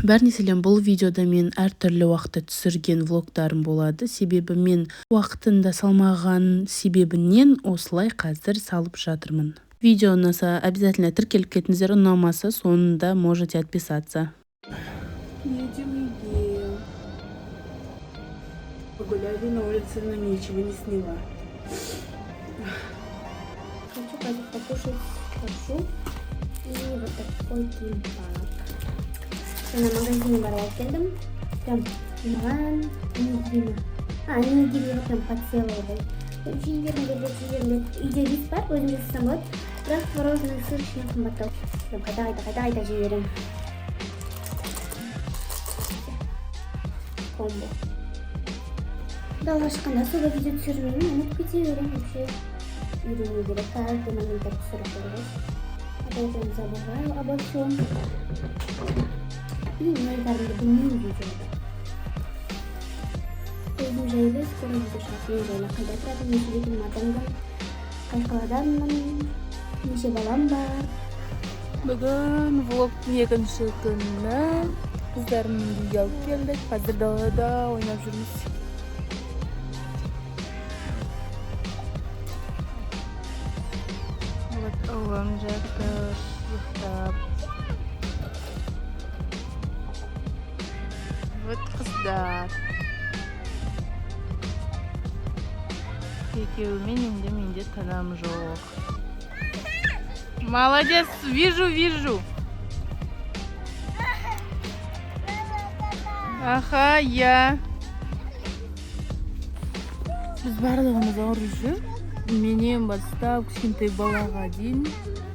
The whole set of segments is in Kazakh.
Бәрнеселен бұл видеода мен әртүрлі уақытта түсірген влогтарым болады. Себебі мен уақытында салмаған себебінен осылай қазір салып жатырмын. Видео ұнаса, обязательно тіркеліп кетіңіздер, ұнамаса, соңында можете отписаться. Едем и погуляли на улице, но ничего не сняла. Хочу пойти покушать лапшу и вот такой кимпап. Я на магазине барать келдім. Прям маған нигири прям подсела. Жейдерім үйде рис бар, өзім жасасам болады. Бірақ творожный сыр ішіне қымбаттау. Прям қайта жейдерім. Комбо. Далға шыққанда суға видео түсірмеймін, ұмытып кете берем вообще. Үйрену керек, каждый момент түсіріп көріңіз. А то я прям забываю обо всем. И мынайларымды білмеймін видеода. Өзім жайлы скоро видео шығады. Мен жайлы қайда тұратым, неше бетім атамдан, қай қаладанмын, неше балам бар. Бүгін влогтың екінші күні қыздарымның үйге алып келдік. Қазір далада ойнап жүрміз. Вот ұлым жатыр, ұйықтап. Вот қыздар. Екеуімен менде танам жоқ. Молодец, вижу. Аха, я. Біз барлығымыз ауырып жүр. Менен бастап кішкентай балаға дейін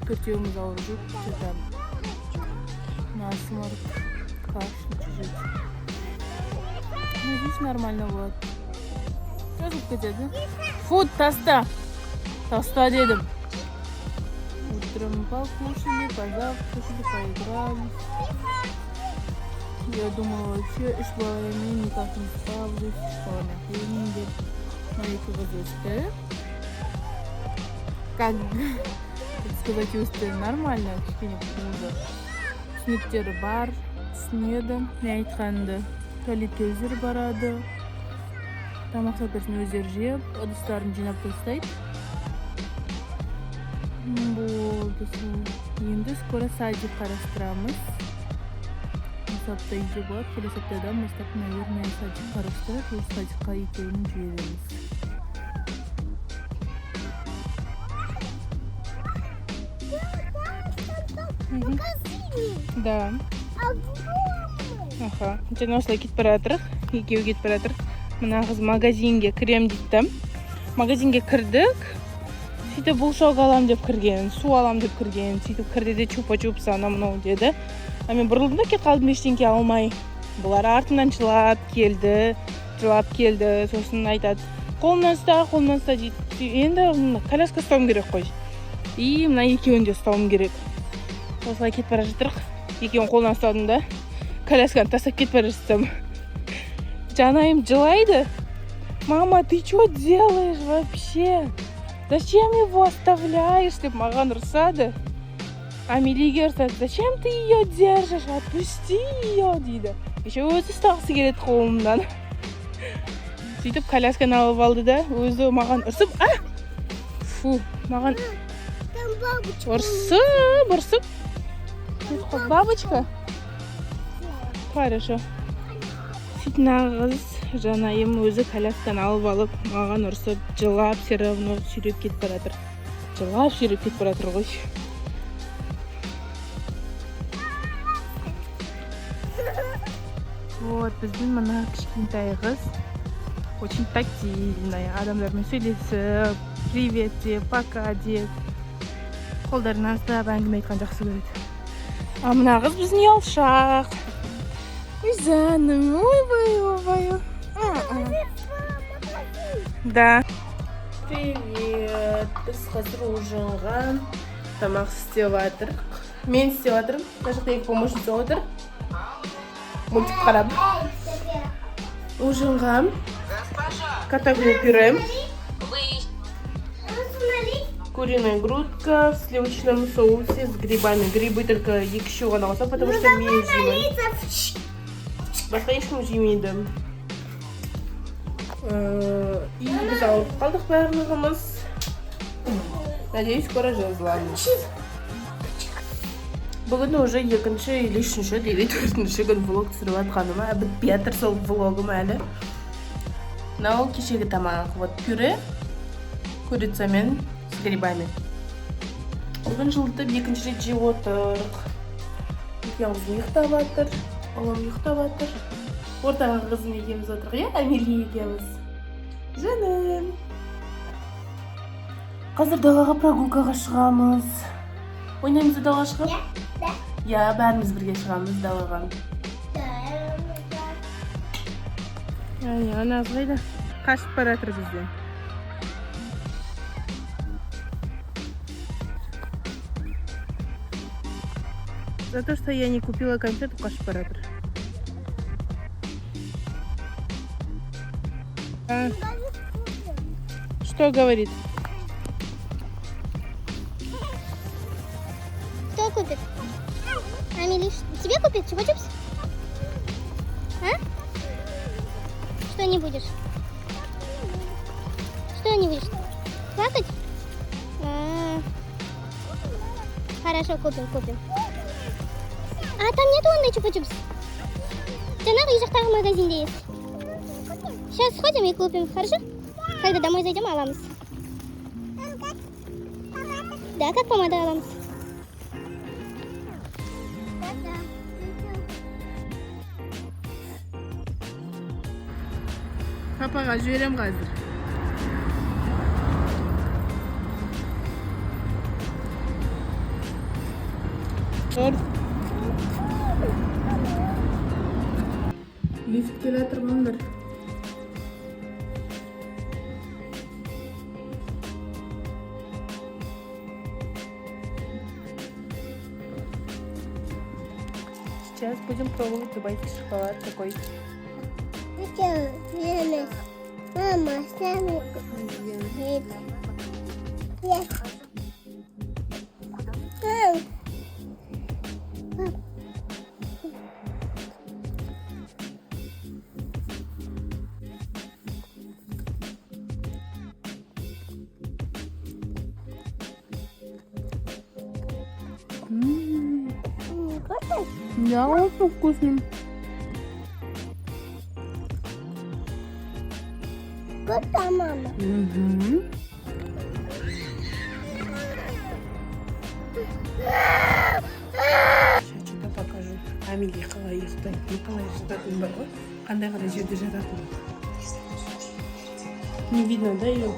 төртеуміз ауырып жүр. Что-то насморк, кашель чуть-чуть. Надеюсь, нормально будет. Жазып кетеді. Фу, таста дедім. Утром покушали, позавтракали, поиграли. Я думала, вообще үш баламен никак не справлюсь, что она хренит. Майка возрастает. Как сказать, чувствую нормально, кішкене қуылды. Түсініктері бар, түсінеді. Мен айтқанды туалетке өздері барады. Тамақ сапасын өздері жеп, ыдыстарын жинап тастайды. Болды. Енді скоро садик қарастырамыз. Осы апта үйде болады, келесі аптадан бастап, наверное, садик қарастырып, осы садикқа екеуін жібереміз. Да. Аха. Жаңа осылай кетіп бара жатырық. Екеуі кетіп бара жатыр. Мына қыз магазинге кірем дейді. Магазинге кірдік. Сөйтіп бұлшық алам деп кірген, су алам деп кірген. Сөйтіп кірді де чупа-чупс ана-мынау деді. Мен бұрылдым да кет қалдым, ештеңке алмай. Бұлар артынан жылап келді. Сосын айтады, қолынан ұста дейді. Енді коляска ұстауым керек қой. И мына екеуін де ұстауым керек. Осылай кетіп бара жатырық. Екеуін қолынан ұстадым да, колясканы тастап кетіп бара жатсам. Жанайым жылайды. Мама, ты что делаешь вообще? Зачем его оставляешь? Деп маған ұрсады. А Милиге ұрсады, зачем ты ее держишь? Отпусти ее, дейді. Еще өзі ұстағысы келеді қолымдан. Сөйтіп колясканы алып алды да, өзі маған ұрсып, фу, маған ұрсып. Бабочка? Хорошо. Сөйтіп нағыз жанайым өзі колясканы алып алып, маған ұрсып, жылап, все равно сүйреп кетіп баратыр. Ғой. Вот, біздің мына кішкентай қыз очень тактильная. Адамдармен сөйлесіп, привет деп, пока деп, қолдарын астап әңгіме айтқан жақсы көреді. А мына қыз біздің ұялшақ. Жаным, ой. Да. Привет. Біз қазір ужинға тамақ істеп жатырмық. Мен істеп жатырмын. Мына жақта екі помощница отыр. Мультик қарап. Ужинға картофель пюре, Куриная грудка в сливочном соусе с грибами. Грибы только екі ғана алса, потому что мен жеймін. Басқа ешкім жемейді. И біз алып қалдық барлығымыз. Надеюсь, скоро жазыламыз. Бүгін уже екінші или үшінші, или төртінші күн влог түсіріп атқаныма. Бітпей жатыр сол влогым әлі. Мынау кешегі тамақ. Вот пюре курицамен с грибами. Бүгін жылытып екінші рет жеп отырық. Екеуміз ұйықтап жатыр. Ұлым ұйықтап жатыр. Ортаға қызым екеуміз отырық, иә? Амелия екеуміз. Жаным. Қазір далаға прогулкаға шығамыз. Ойнаймыз далаға шығып? Иә, бәріміз бірге шығамыз далаға. Анасы қайда? Қашып бара жатыр бізден. За то, что я не купила конфету, қашып бара жатыр. Что говорит? Кто купит? Амелиш, тебе купит чупа-чупс? А? Что не будешь? Что не будешь? Плакать? Хорошо, купим. А там нету ондай чупа-чупс? Жаңағы үй жақтағы магазинде есть. Сейчас сходим и купим, хорошо? Когда домой зайдем, аламыз. Да, как помада аламыз. Папаға жіберем қазір. Лифт келе жатыр маңдар. Сейчас будем пробовать дубайский шоколад такой. Мама, сами. Да, очень вкусный. Кота, мама. Сейчас что-то покажу. Амелия қалай ұйықтайды. Қалай жататын бар ғой? Қандай жерде жататын. Не видно, да, ее?